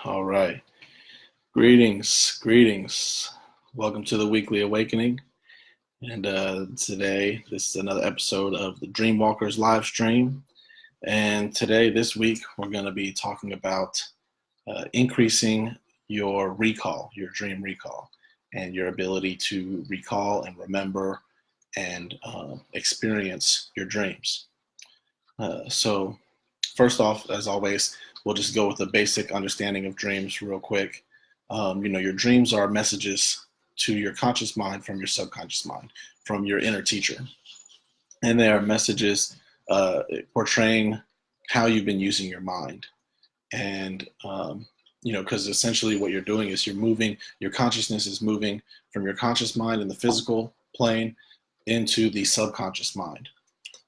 All right. Greetings, greetings. Welcome to the Weekly Awakening. And today, this is another episode of the Dreamwalkers live stream. And today, this week, we're going to be talking about increasing your recall, your dream recall, and your ability to recall and remember and experience your dreams. So, first off, as always, we'll just go with a basic understanding of dreams real quick. Your dreams are messages to your conscious mind from your subconscious mind, from your inner teacher. And they are messages portraying how you've been using your mind. And, because essentially what you're doing is your consciousness is moving from your conscious mind in the physical plane into the subconscious mind.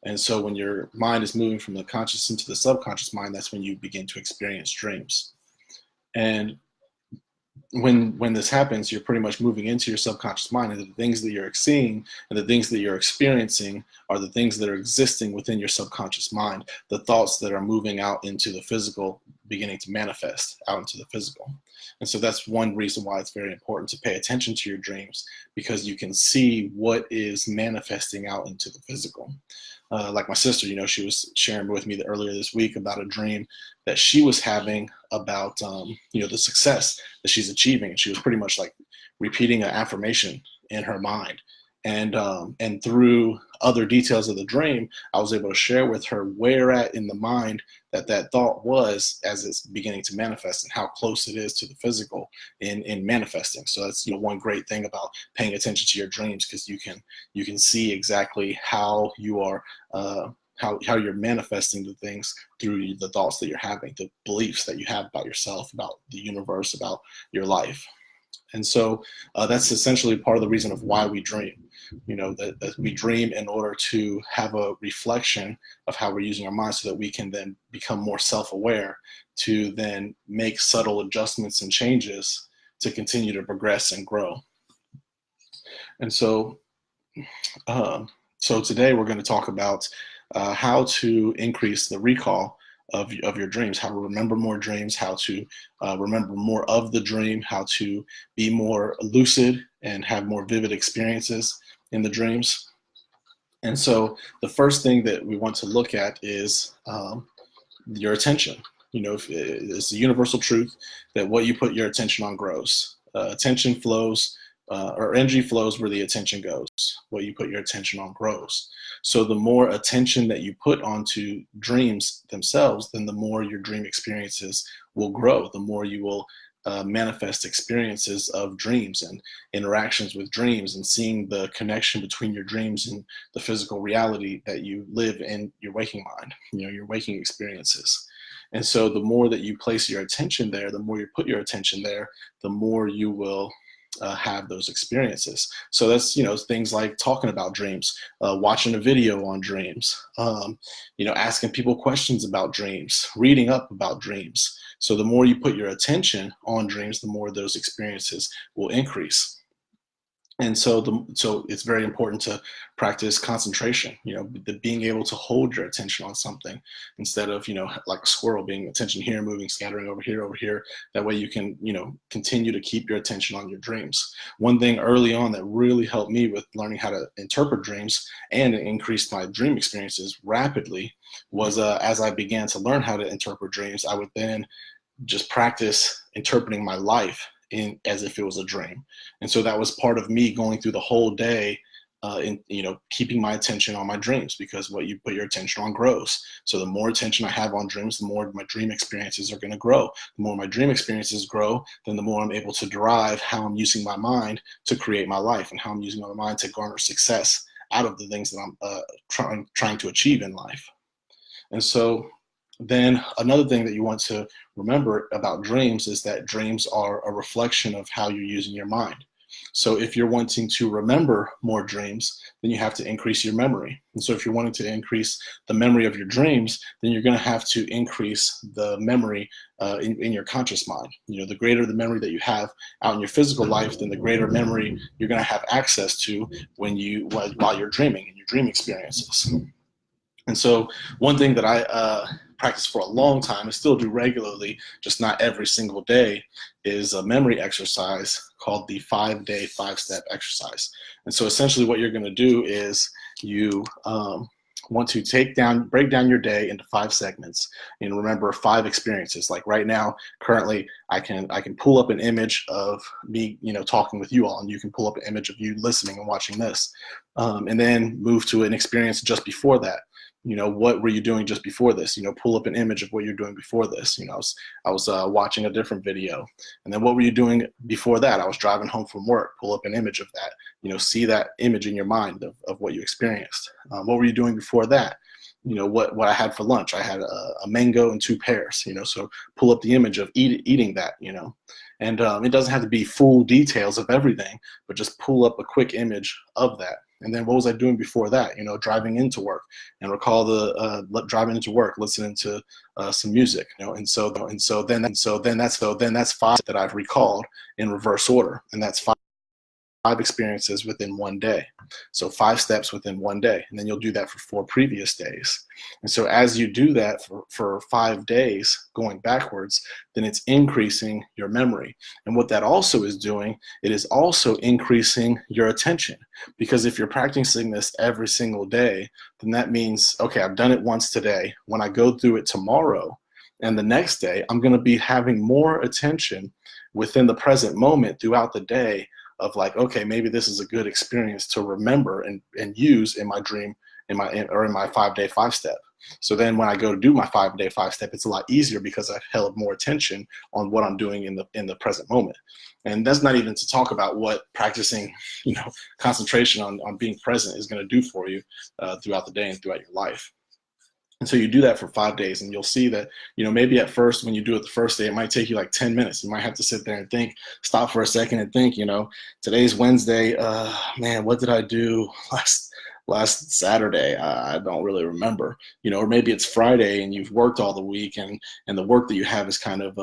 And so when your mind is moving from the conscious into the subconscious mind, that's when you begin to experience dreams. And when this happens, you're pretty much moving into your subconscious mind, and the things that you're seeing and the things that you're experiencing are the things that are existing within your subconscious mind, the thoughts that are moving out into the physical, beginning to manifest out into the physical. And so that's one reason why it's very important to pay attention to your dreams, because you can see what is manifesting out into the physical. Like my sister, she was sharing with me earlier this week about a dream that she was having about, the success that she's achieving. And she was pretty much like repeating an affirmation in her mind. And through other details of the dream, I was able to share with her where at in the mind that thought was as it's beginning to manifest, and how close it is to the physical in manifesting. So that's one great thing about paying attention to your dreams, because you can see exactly how you are how you're manifesting the things through the thoughts that you're having, the beliefs that you have about yourself, about the universe, about your life. And so that's essentially part of the reason of why we dream. That we dream in order to have a reflection of how we're using our minds, so that we can then become more self-aware, to then make subtle adjustments and changes to continue to progress and grow. And so, today we're going to talk about how to increase the recall of your dreams, how to remember more dreams, how to remember more of the dream, how to be more lucid and have more vivid experiences in the dreams. And so the first thing that we want to look at is your attention. It's a universal truth that what you put your attention on grows. Attention flows, or energy flows where the attention goes. What you put your attention on grows. So the more attention that you put onto dreams themselves, then the more your dream experiences will grow, the more you will manifest experiences of dreams and interactions with dreams, and seeing the connection between your dreams and the physical reality that you live in your waking mind, your waking experiences. And so the more that you place your attention there, the more you put your attention there, the more you will have those experiences. So that's things like talking about dreams, watching a video on dreams, asking people questions about dreams, reading up about dreams. So the more you put your attention on dreams, the more those experiences will increase. And so it's very important to practice concentration, the being able to hold your attention on something, instead of, like a squirrel, being attention here, moving, scattering over here. That way you can, continue to keep your attention on your dreams. One thing early on that really helped me with learning how to interpret dreams and increased my dream experiences rapidly was as I began to learn how to interpret dreams, I would then just practice interpreting my life as if it was a dream. And so that was part of me going through the whole day keeping my attention on my dreams, because what you put your attention on grows. So the more attention I have on dreams, the more my dream experiences are going to grow. The more my dream experiences grow, then the more I'm able to derive how I'm using my mind to create my life, and how I'm using my mind to garner success out of the things that I'm trying to achieve in life. And so then another thing that you want to remember about dreams is that dreams are a reflection of how you're using your mind. So if you're wanting to remember more dreams, then you have to increase your memory. And so if you're wanting to increase the memory of your dreams, then you're going to have to increase the memory in your conscious mind. The greater the memory that you have out in your physical life, then the greater memory you're going to have access to while you're dreaming, in your dream experiences. And so one thing that I practice for a long time and still do regularly, just not every single day, is a memory exercise called the 5-day 5-step exercise. And so essentially what you're going to do is you want to break down your day into 5 segments, and remember 5 experiences. Like right now, currently, I can pull up an image of me, talking with you all, and you can pull up an image of you listening and watching this, and then move to an experience just before that. What were you doing just before this? Pull up an image of what you're doing before this. I was watching a different video. And then what were you doing before that? I was driving home from work. Pull up an image of that. See that image in your mind of what you experienced. What were you doing before that? What I had for lunch. I had a mango and 2 pears, so pull up the image of eating that, and it doesn't have to be full details of everything, but just pull up a quick image of that. And then what was I doing before that? Driving into work, and recall the driving into work, listening to some music, and so then that's 5 that I've recalled in reverse order, and that's 5 experiences within one day. So 5 steps within one day, and then you'll do that for 4 previous days. And so as you do that for 5 days going backwards, then it's increasing your memory. And what that also is doing, it is also increasing your attention. Because if you're practicing this every single day, then that means, okay, I've done it once today. When I go through it tomorrow and the next day, I'm going to be having more attention within the present moment throughout the day, of like, okay, maybe this is a good experience to remember and use in my dream, in my 5-day 5-step. So then when I go to do my 5-day 5-step, it's a lot easier because I've held more attention on what I'm doing in the present moment. And that's not even to talk about what practicing, concentration on being present is going to do for you throughout the day and throughout your life. And so you do that for 5 days, and you'll see that, maybe at first when you do it the first day, it might take you like 10 minutes. You might have to sit there and think, stop for a second and think, today's Wednesday. Man, what did I do last Saturday? I don't really remember, or maybe it's Friday and you've worked all the week, and the work that you have is kind of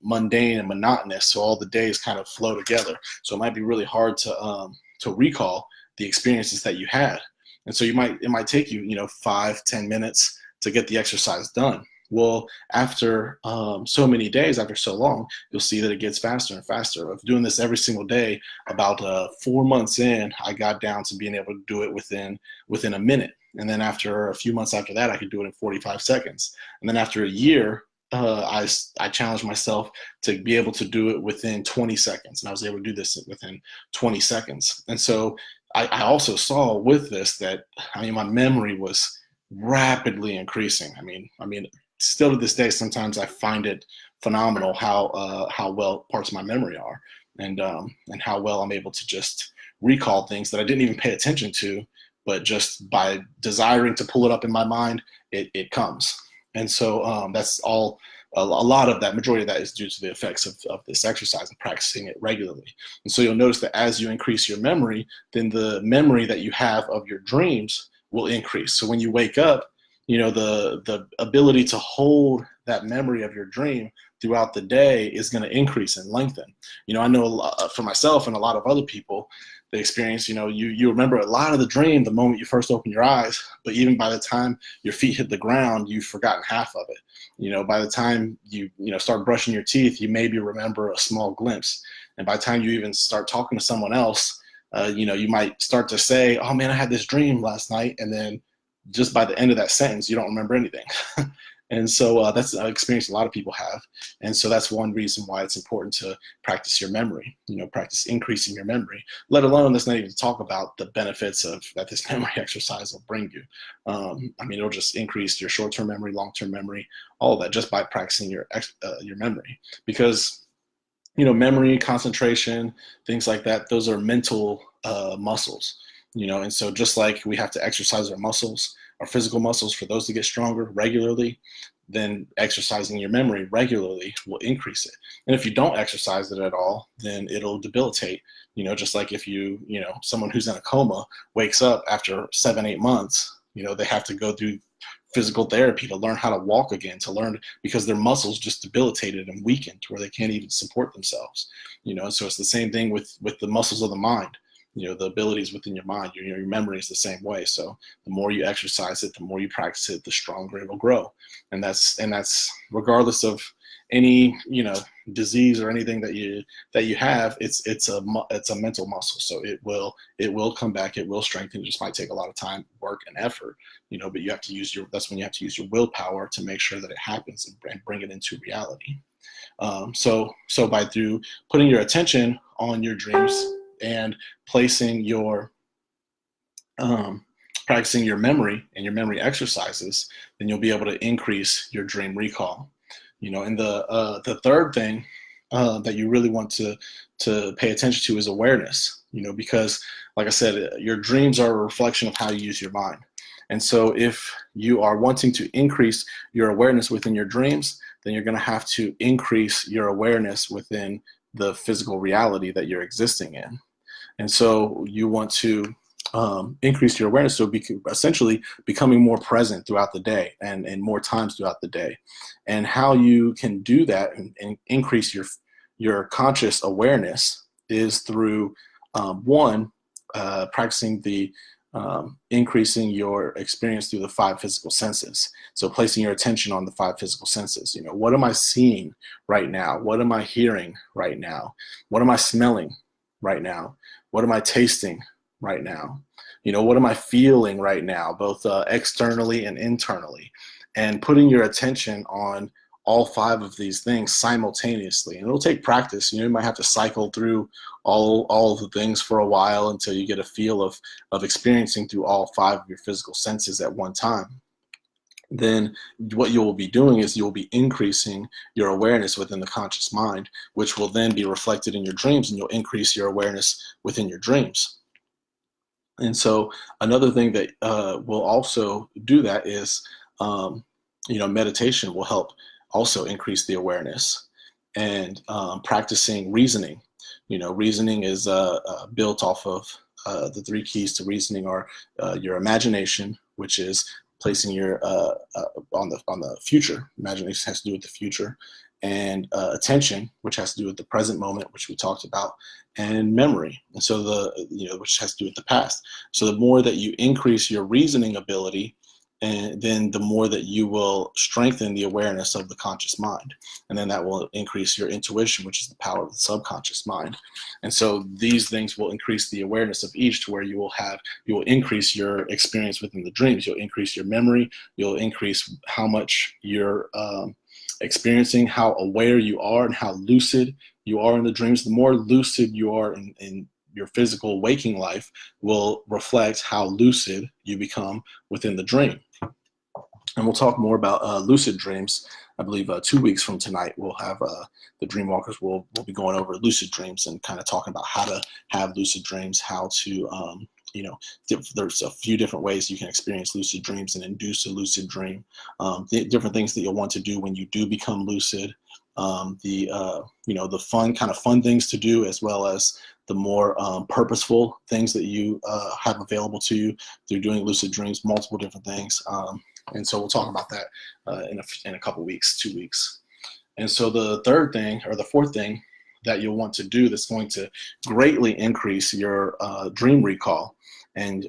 mundane and monotonous. So all the days kind of flow together. So it might be really hard to recall the experiences that you had. And so it might take you, 5-10 minutes to get the exercise done. Well, after so many days, after so long, you'll see that it gets faster and faster. Of doing this every single day, about 4 months in, I got down to being able to do it within a minute. And then after a few months after that, I could do it in 45 seconds. And then after a year, I challenged myself to be able to do it within 20 seconds. And I was able to do this within 20 seconds. And so I also saw with this that, my memory was rapidly increasing. I mean, still to this day, sometimes I find it phenomenal how well parts of my memory are, and how well I'm able to just recall things that I didn't even pay attention to, but just by desiring to pull it up in my mind, it comes. And so that's all. A lot of that, majority of that, is due to the effects of this exercise and practicing it regularly. And so you'll notice that as you increase your memory, then the memory that you have of your dreams will increase. So when you wake up, the ability to hold that memory of your dream throughout the day is going to increase and lengthen. I know for myself and a lot of other people, the experience, you remember a lot of the dream the moment you first open your eyes, but even by the time your feet hit the ground, you've forgotten half of it. By the time you start brushing your teeth, you maybe remember a small glimpse. And by the time you even start talking to someone else, you might start to say, oh man, I had this dream last night. And then just by the end of that sentence, you don't remember anything. And so that's an experience a lot of people have. And so that's one reason why it's important to practice your memory, practice increasing your memory, let alone, let's not even talk about the benefits that this memory exercise will bring you. It'll just increase your short-term memory, long-term memory, all of that, just by practicing your memory. Because, memory, concentration, things like that, those are mental muscles, and so just like we have to exercise our muscles, our physical muscles, for those to get stronger regularly, then exercising your memory regularly will increase it. And if you don't exercise it at all, then it'll debilitate. Just like if someone who's in a coma wakes up after 7-8 months, they have to go through physical therapy to learn how to walk again, because their muscles just debilitated and weakened to where they can't even support themselves. And so it's the same thing with the muscles of the mind. the abilities within your mind. Your memory is the same way. So the more you exercise it, the more you practice it, the stronger it will grow. And that's regardless of any disease or anything that you have. It's a mental muscle, so it will come back, it will strengthen. It just might take a lot of time, work, and effort, but you have to use that's when you have to use your willpower to make sure that it happens and bring it into reality. So by through putting your attention on your dreams and placing your practicing your memory and your memory exercises, then you'll be able to increase your dream recall. And the third thing that you really want to pay attention to is awareness. Because like I said, your dreams are a reflection of how you use your mind. And so if you are wanting to increase your awareness within your dreams, then you're going to have to increase your awareness within the physical reality that you're existing in. And so you want to increase your awareness, so essentially becoming more present throughout the day and more times throughout the day. And how you can do that and increase your conscious awareness is through practicing the increasing your experience through the 5 physical senses. So placing your attention on the 5 physical senses. What am I seeing right now? What am I hearing right now? What am I smelling right now? What am I tasting right now? What am I feeling right now, both externally and internally? And putting your attention on all 5 of these things simultaneously. And it'll take practice. You might have to cycle through all of the things for a while until you get a feel of experiencing through all 5 of your physical senses at one time. Then what you will be doing is you'll be increasing your awareness within the conscious mind, which will then be reflected in your dreams, and you'll increase your awareness within your dreams. And so another thing that will also do that is, meditation will help also increase the awareness. And practicing reasoning. Reasoning is built off of the 3 keys to reasoning are your imagination, which is placing your on the future. Imagination has to do with the future. And attention, which has to do with the present moment, which we talked about, and memory, and so which has to do with the past. So the more that you increase your reasoning ability, and then the more that you will strengthen the awareness of the conscious mind, and then that will increase your intuition, which is the power of the subconscious mind. And so these things will increase the awareness of each, to where you will increase your experience within the dreams. You'll increase your memory. You'll increase how much you're experiencing, how aware you are, and how lucid you are in the dreams. The more lucid you are in your physical waking life will reflect how lucid you become within the dream. And we'll talk more about lucid dreams. I believe 2 weeks from tonight, we'll have the Dreamwalkers will be going over lucid dreams and kind of talking about how to have lucid dreams, how to there's a few different ways you can experience lucid dreams and induce a lucid dream. Different things that you'll want to do when you do become lucid. The fun things to do, as well as the more purposeful things that you have available to you through doing lucid dreams. Multiple different things. And so we'll talk about that in a couple weeks, 2 weeks. And so the third thing, or the fourth thing that you'll want to do that's going to greatly increase your dream recall and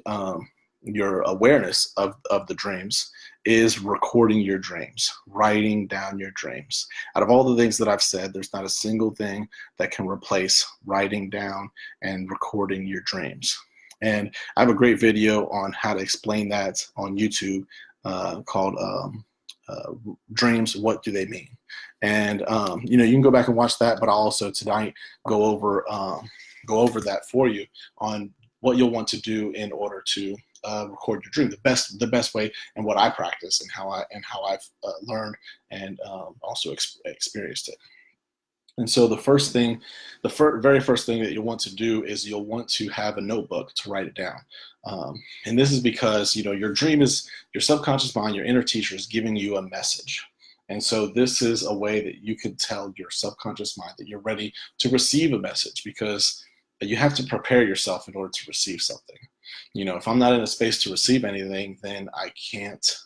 your awareness of the dreams is recording your dreams, writing down your dreams. Out of all the things that I've said, there's not a single thing that can replace writing down and recording your dreams. And I have a great video on how to explain that on YouTube called Dreams, What Do They Mean? And you can go back and watch that, but I'll also tonight go over that for you on what you'll want to do in order to record your dream the best way, and what I practice and how I've learned and also experienced it. And so the very first thing that you'll want to do is you'll want to have a notebook to write it down. And this is because your dream is your subconscious mind, your inner teacher is giving you a message. And so this is a way that you can tell your subconscious mind that you're ready to receive a message, because you have to prepare yourself in order to receive something. If I'm not in a space to receive anything, then I can't,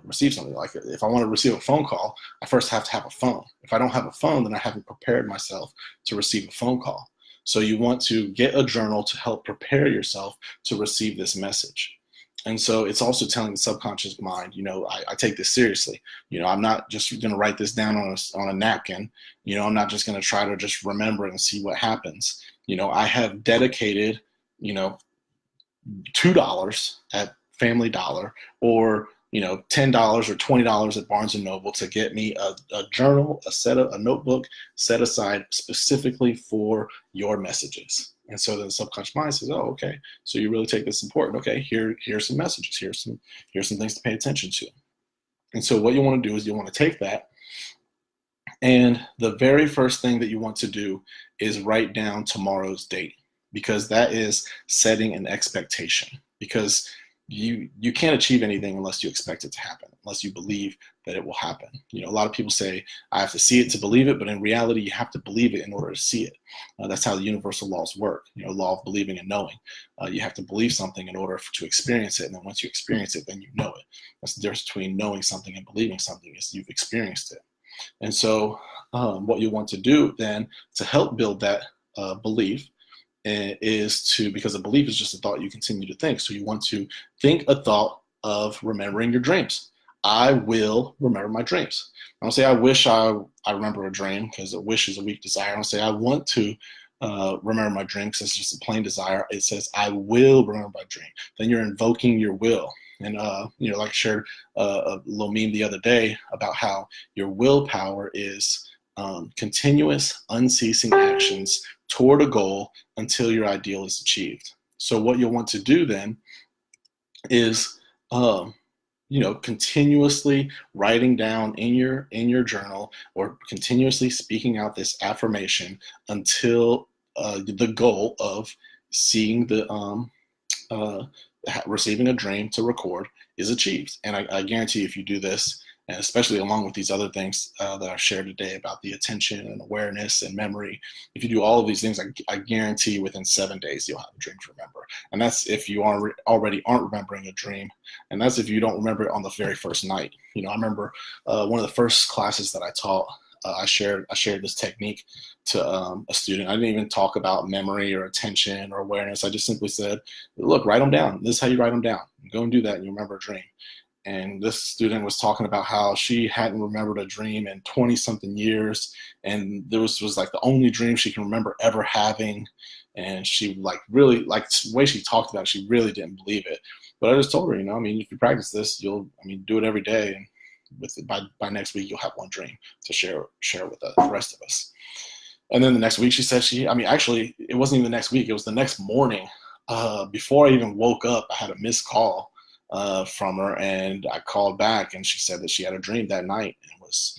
receive something. Like if I want to receive a phone call, I first have to have a phone. If I don't have a phone, then I haven't prepared myself to receive a phone call. So you want to get a journal to help prepare yourself to receive this message. And so it's also telling the subconscious mind, I take this seriously. I'm not just going to write this down on a napkin. I'm not just going to try to just remember it and see what happens. I have dedicated, $2 at Family Dollar, or $10 or $20 at Barnes and Noble to get me a journal, a notebook set aside specifically for your messages. And so the subconscious mind says, oh, okay, so you really take this important. Okay, here's some messages. Here's some things to pay attention to. And so what you want to do is you want to take that, and the very first thing that you want to do is write down tomorrow's date, because that is setting an expectation. Because you can't achieve anything unless you expect it to happen, unless you believe that it will happen. A lot of people say, I have to see it to believe it, but in reality, you have to believe it in order to see it. That's how the universal laws work, law of believing and knowing. You have to believe something in order to experience it, and then once you experience it, then you know it. That's the difference between knowing something and believing something, is you've experienced it. And so what you want to do then to help build that belief because a belief is just a thought you continue to think. So you want to think a thought of remembering your dreams. I will remember my dreams. I don't say I wish I remember a dream, because a wish is a weak desire. I don't say I want to remember my dream, because it's just a plain desire. It says I will remember my dream. Then you're invoking your will. And like I shared a little meme the other day about how your willpower is continuous, unceasing actions toward a goal until your ideal is achieved. So what you'll want to do then is, continuously writing down in your journal, or continuously speaking out this affirmation until the goal of seeing receiving a dream to record is achieved. And I guarantee if you do this, and especially along with these other things that I've shared today about the attention and awareness and memory, if you do all of these things, I guarantee within 7 days you'll have a dream to remember. And that's if you already aren't remembering a dream, and that's if you don't remember it on the very first night. I remember one of the first classes that I taught, I shared this technique to a student. I didn't even talk about memory or attention or awareness. I just simply said, look, write them down. This is how you write them down. Go and do that, and you remember a dream. And this student was talking about how she hadn't remembered a dream in 20-something years, and this was like the only dream she can remember ever having. And she really the way she talked about it, she really didn't believe it. But I just told her, if you practice this, you'll do it every day, and by next week you'll have one dream to share with the rest of us. And then the next week she said actually it wasn't even the next week, it was the next morning. Before I even woke up, I had a missed call from her, and I called back, and she said that she had a dream that night and was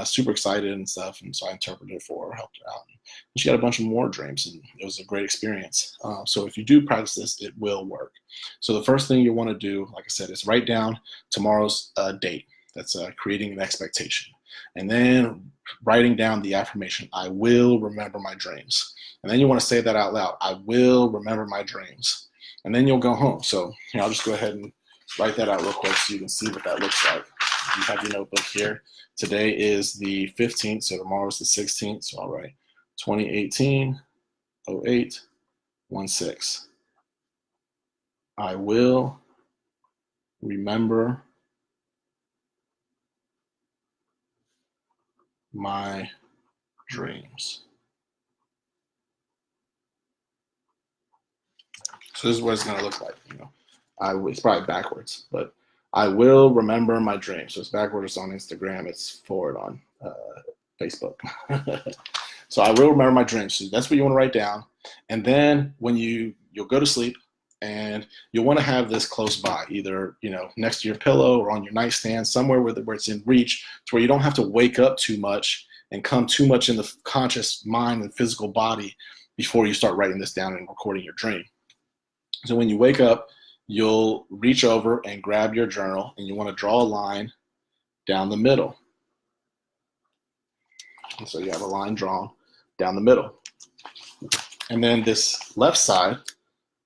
super excited and stuff. And so I interpreted it for her, helped her out, and she had a bunch of more dreams, and it was a great experience. So if you do practice this, it will work. So the first thing you want to do, like I said, is write down tomorrow's date. That's creating an expectation. And then writing down the affirmation, I will remember my dreams. And then you want to say that out loud, I will remember my dreams. And then you'll go home. So I'll just go ahead and write that out real quick so you can see what that looks like. You have your notebook here. Today is the 15th, so tomorrow's the 16th. So I'll write 2018-08-16. I will remember my dreams. So this is what it's going to look like. It's probably backwards, but I will remember my dreams. So it's backwards on Instagram. It's forward on Facebook. So I will remember my dreams. So that's what you want to write down. And then when you'll go to sleep, and you'll want to have this close by, either next to your pillow or on your nightstand, somewhere where it's in reach, to where you don't have to wake up too much and come too much in the conscious mind and physical body before you start writing this down and recording your dream. So when you wake up, you'll reach over and grab your journal, and you want to draw a line down the middle. And so you have a line drawn down the middle. And then this left side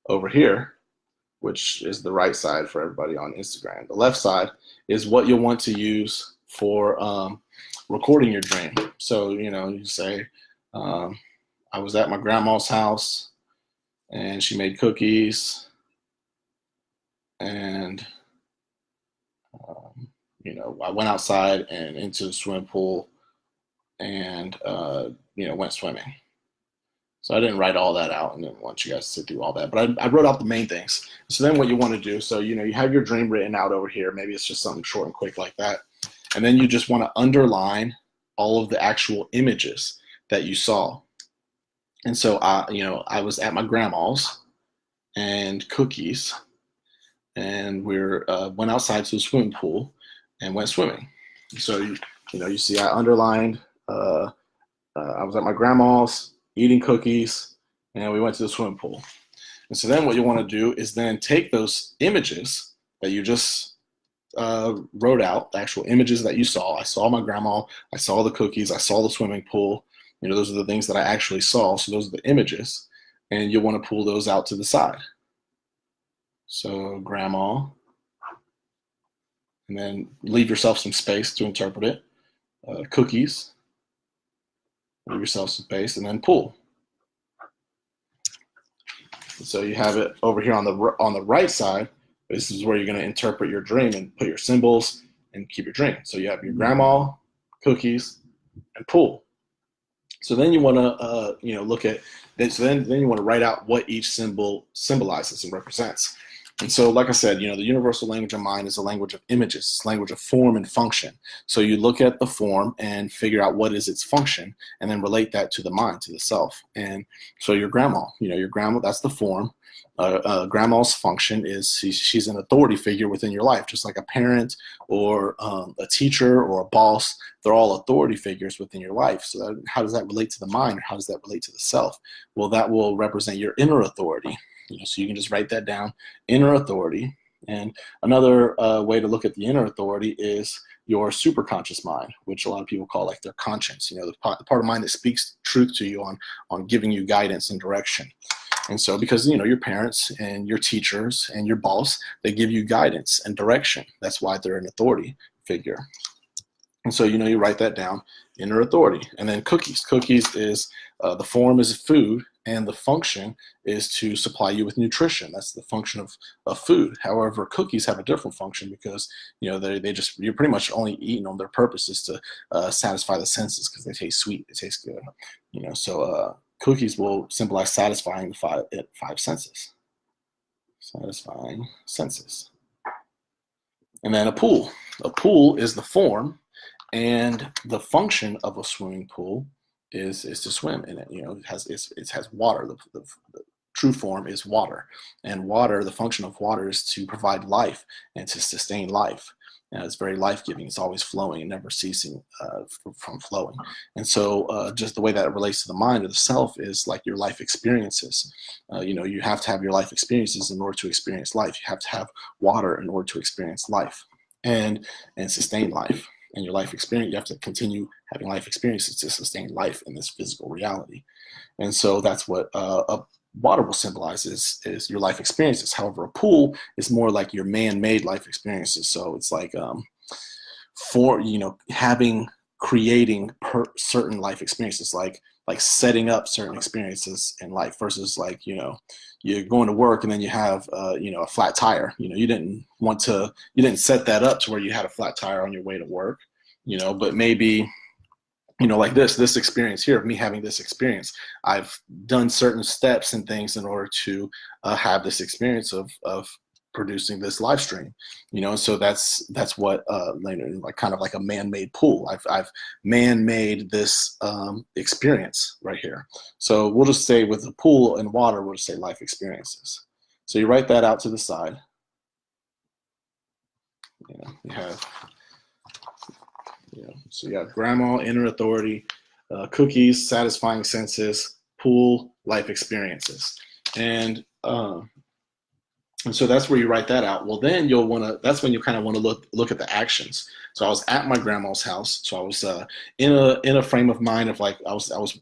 over here, which is the right side for everybody on Instagram, the left side is what you'll want to use for recording your dream. So, you say, I was at my grandma's house and she made cookies, and um, I went outside and into the swimming pool and went swimming. So I didn't write all that out and didn't want you guys to sit through all that, but I wrote out the main things. So then what you want to do, so you have your dream written out over here. Maybe it's just something short and quick like that, and then you just want to underline all of the actual images that you saw. And so I was at my grandma's and cookies, and went outside to the swimming pool and went swimming. So you see I underlined. I was at my grandma's eating cookies, and we went to the swimming pool. And so then what you want to do is then take those images that you just wrote out, the actual images that you saw. I saw my grandma, I saw the cookies, I saw the swimming pool. Those are the things that I actually saw. So those are the images, and you'll want to pull those out to the side. So grandma, and then leave yourself some space to interpret it. Cookies, leave yourself some space, and then pool. So you have it over here on the right side. This is where you're going to interpret your dream and put your symbols and keep your dream. So you have your grandma, cookies, and pool. So then you want to look at this. So then you want to write out what each symbol symbolizes and represents. And so, like I said, the universal language of mind is a language of images. It's a language of form and function. So you look at the form and figure out what is its function, and then relate that to the mind, to the self. And so your grandma, that's the form. Grandma's function is she's an authority figure within your life, just like a parent or a teacher or a boss. They're all authority figures within your life. So how does that relate to the mind, or how does that relate to the self? Well, that will represent your inner authority. So you can just write that down, inner authority. And another way to look at the inner authority is your superconscious mind, which a lot of people call like their conscience, the part of mind that speaks truth to you on giving you guidance and direction. And so because, your parents and your teachers and your boss, they give you guidance and direction. That's why they're an authority figure. And so, you write that down, inner authority. And then cookies. Cookies is the form is food, and the function is to supply you with nutrition. That's the function of food. However, cookies have a different function because, you're pretty much only eating them. Their purpose is to satisfy the senses because they taste sweet, they taste good. So cookies will symbolize satisfying the five senses. Satisfying senses. And then a pool. A pool is the form, and the function of a swimming pool is to swim in it. It has water. The true form is water, and water. The function of water is to provide life and to sustain life. And it's very life-giving. It's always flowing and never ceasing from flowing. And so just the way that it relates to the mind or the self is like your life experiences. You have to have your life experiences in order to experience life. You have to have water in order to experience life and sustain life. And your life experience, you have to continue having life experiences to sustain life in this physical reality. And so that's what a water will symbolize is your life experiences. However, a pool is more like your man-made life experiences. So it's like creating certain life experiences, like setting up certain experiences in life versus like, you're going to work and then you have, a flat tire. You didn't set that up to where you had a flat tire on your way to work, but maybe, like this experience here of me having this experience, I've done certain steps and things in order to have this experience of producing this live stream, so that's what like kind of like a man-made pool. I've man-made this experience right here. So we'll just say with the pool and water, we'll just say life experiences. So you write that out to the side. You have so you have grandma, inner authority, cookies, satisfying senses, pool, life experiences, and so that's where you write that out. Well, then that's when you kind of want to look at the actions. So I was at my grandma's house. So I was in a frame of mind of like I was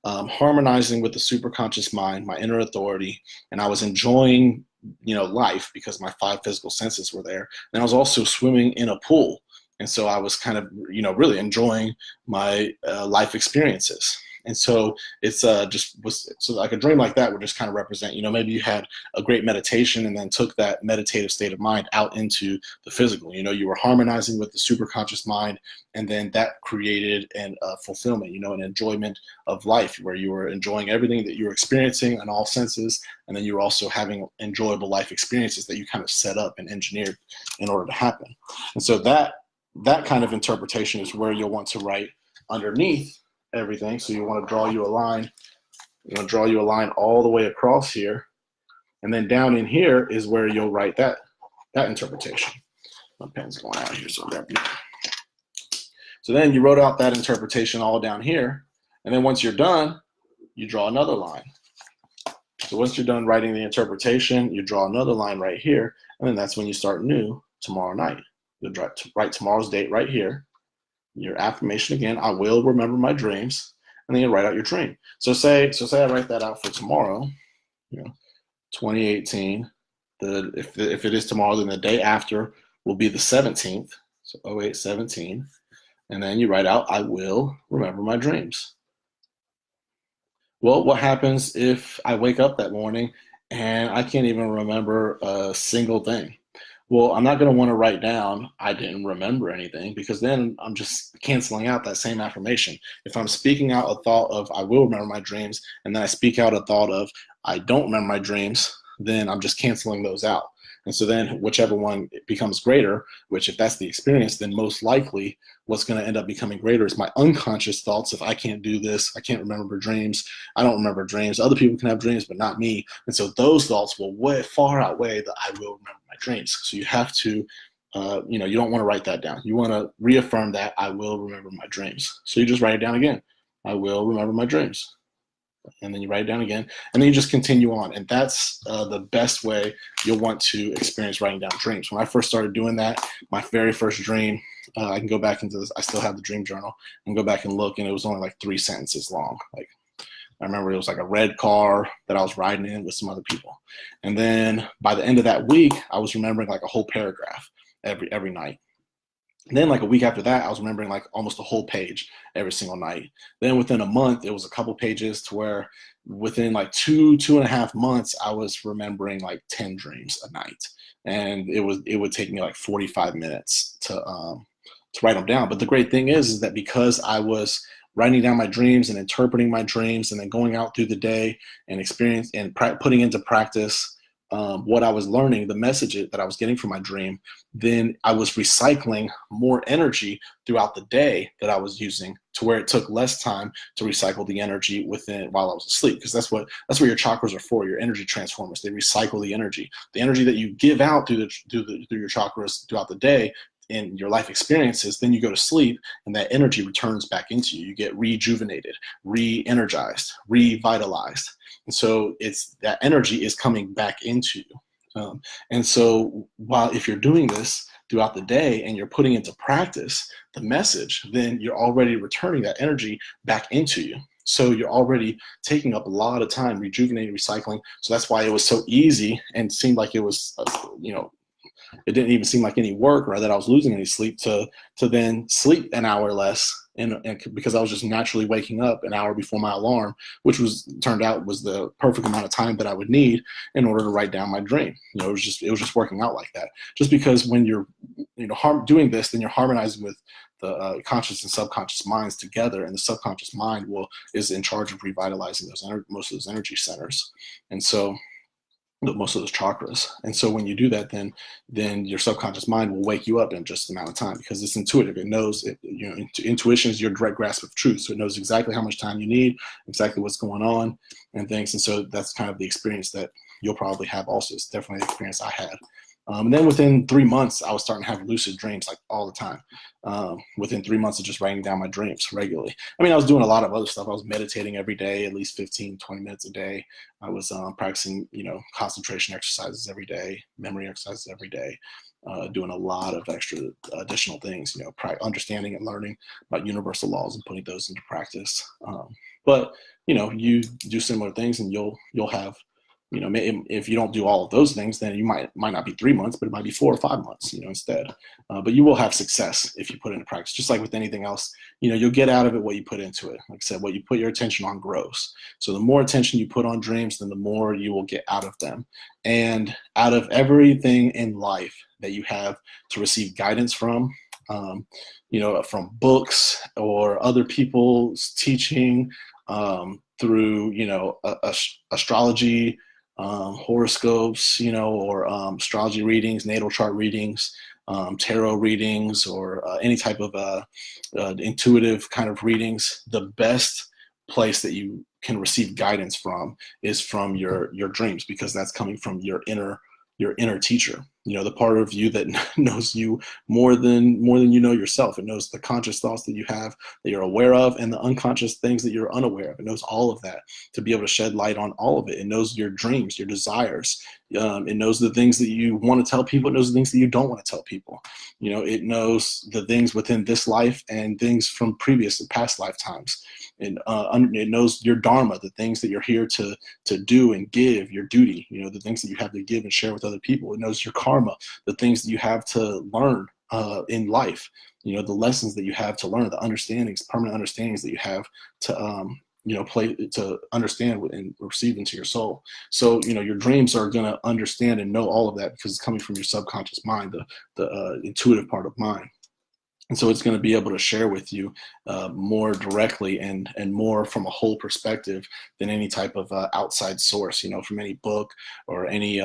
harmonizing with the superconscious mind, my inner authority, and I was enjoying life because my five physical senses were there. And I was also swimming in a pool, and so I was kind of really enjoying my life experiences. And so it's so like a dream like that would just kind of represent, maybe you had a great meditation and then took that meditative state of mind out into the physical. You were harmonizing with the superconscious mind, and then that created an fulfillment, an enjoyment of life where you were enjoying everything that you were experiencing in all senses, and then you were also having enjoyable life experiences that you kind of set up and engineered in order to happen. And so that kind of interpretation is where you'll want to write underneath everything. So you want to draw you a line. You want to draw you a line all the way across here, and then down in here is where you'll write that interpretation. My pen's going out here, so grab you. So then you wrote out that interpretation all down here, and then once you're done, you draw another line. So once you're done writing the interpretation, you draw another line right here, and then that's when you start new tomorrow night. You'll write tomorrow's date right here. Your affirmation again, I will remember my dreams, and then you write out your dream. So say I write that out for tomorrow, 2018. If it is tomorrow, then the day after will be the 17th. So 08/17, and then you write out, I will remember my dreams. Well, what happens if I wake up that morning and I can't even remember a single thing? Well, I'm not going to want to write down, I didn't remember anything, because then I'm just canceling out that same affirmation. If I'm speaking out a thought of, I will remember my dreams, and then I speak out a thought of, I don't remember my dreams, then I'm just canceling those out. And so then whichever one becomes greater, which if that's the experience, then most likely what's going to end up becoming greater is my unconscious thoughts. If I can't do this, I can't remember dreams, I don't remember dreams, other people can have dreams, but not me. And so those thoughts will far outweigh the I will remember my dreams. So you have to, you don't want to write that down. You want to reaffirm that I will remember my dreams. So you just write it down again. I will remember my dreams. And then you write it down again, and then you just continue on. And that's the best way you'll want to experience writing down dreams. When I first started doing that, my very first dream, I can go back into this. I still have the dream journal and go back and look, and it was only like 3 sentences long. Like, I remember it was like a red car that I was riding in with some other people. And then by the end of that week, I was remembering like a whole paragraph every night. And then like a week after that, I was remembering like almost a whole page every single night. Then within a month, it was a couple pages, to where within like 2.5 months, I was remembering like 10 dreams a night. And it would take me like 45 minutes to write them down. But the great thing is that because I was writing down my dreams and interpreting my dreams and then going out through the day and experience and putting into practice what I was learning, the message that I was getting from my dream, then I was recycling more energy throughout the day that I was using, to where it took less time to recycle the energy while I was asleep. Because that's what your chakras are for, your energy transformers. They recycle the energy that you give out through your chakras throughout the day in your life experiences. Then you go to sleep, and that energy returns back into you. You get rejuvenated, re-energized, revitalized. And so that energy is coming back into you. And so if you're doing this throughout the day and you're putting into practice the message, then you're already returning that energy back into you. So you're already taking up a lot of time rejuvenating, recycling. So that's why it was so easy and seemed like it was, it didn't even seem like any work, or that I was losing any sleep, to then sleep an hour less, and because I was just naturally waking up an hour before my alarm, which turned out was the perfect amount of time that I would need in order to write down my dream. It was just working out like that. Just because when you're doing this, then you're harmonizing with the conscious and subconscious minds together, and the subconscious mind is in charge of revitalizing most of those energy centers, and so most of those chakras. And so when you do that, then your subconscious mind will wake you up in just the amount of time, because it's intuitive. It knows intuition is your direct grasp of truth. So it knows exactly how much time you need, exactly what's going on and things. And so that's kind of the experience that you'll probably have also. It's definitely the experience I had. And then within 3 months, I was starting to have lucid dreams like all the time. Within 3 months of just writing down my dreams regularly. I mean, I was doing a lot of other stuff. I was meditating every day, at least 15, 20 minutes a day. I was practicing, concentration exercises every day, memory exercises every day, doing a lot of additional things, understanding and learning about universal laws and putting those into practice. But you do similar things, and you'll have if you don't do all of those things, then you might not be 3 months, but it might be 4 or 5 months, instead. But you will have success if you put it into practice. Just like with anything else, you'll get out of it what you put into it. Like I said, what you put your attention on grows. So the more attention you put on dreams, then the more you will get out of them. And out of everything in life that you have to receive guidance from, from books or other people's teaching, through, astrology, horoscopes, or astrology readings, natal chart readings, tarot readings, or any type of intuitive kind of readings, the best place that you can receive guidance from is from your dreams, because that's coming from your inner teacher, the part of you that knows you more than you know yourself. It knows the conscious thoughts that you have that you're aware of, and the unconscious things that you're unaware of. It knows all of that to be able to shed light on all of it. It knows your dreams, your desires. It knows the things that you want to tell people. It knows the things that you don't want to tell people. It knows the things within this life and things from previous and past lifetimes. And it knows your dharma, the things that you're here to do and give, your duty, the things that you have to give and share with other people. It knows your karma, the things that you have to learn in life, the lessons that you have to learn, the understandings, permanent understandings that you have to to understand and receive into your soul. So your dreams are going to understand and know all of that, because it's coming from your subconscious mind, the intuitive part of mind. And so it's going to be able to share with you more directly and more from a whole perspective than any type of outside source, from any book or any,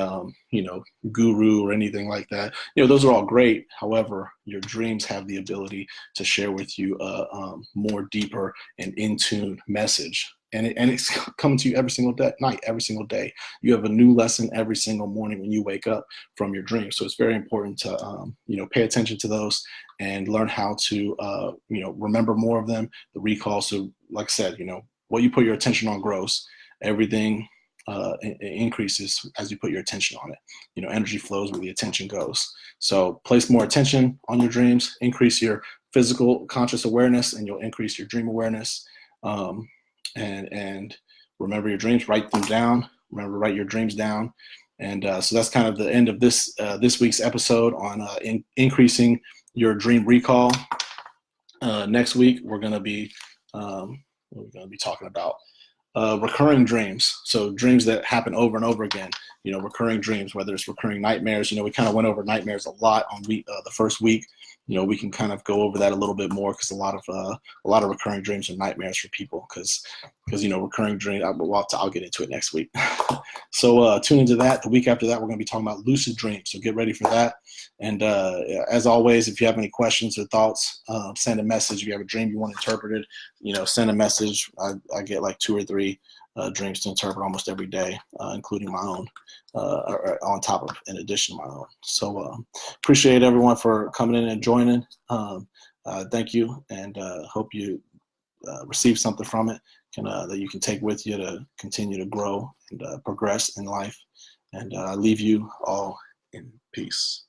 guru or anything like that. Those are all great. However, your dreams have the ability to share with you a more deeper and in tune message. And it's coming to you every single night, every single day. You have a new lesson every single morning when you wake up from your dreams. So it's very important to, pay attention to those and learn how to, remember more of them, the recall. So like I said, what you put your attention on grows. Everything increases as you put your attention on it. Energy flows where the attention goes. So place more attention on your dreams, increase your physical conscious awareness, and you'll increase your dream awareness. And remember your dreams, write them down. Write your dreams down. And so that's kind of the end of this week's episode on increasing your dream recall. Next week, we're going to be talking about recurring dreams. So dreams that happen over and over again, recurring dreams, whether it's recurring nightmares. We kind of went over nightmares a lot on the first week. We can kind of go over that a little bit more, because a lot of recurring dreams are nightmares for people, because recurring dreams. I'll get into it next week. So tune into that. The week after that, we're going to be talking about lucid dreams. So get ready for that. And as always, if you have any questions or thoughts, send a message. If you have a dream you want interpreted, send a message. I get like 2 or 3 dreams to interpret almost every day, including my own, on top of, in addition to my own. So appreciate everyone for coming in and joining. Thank you, and hope you receive something from it that you can take with you to continue to grow and progress in life. And I leave you all in peace.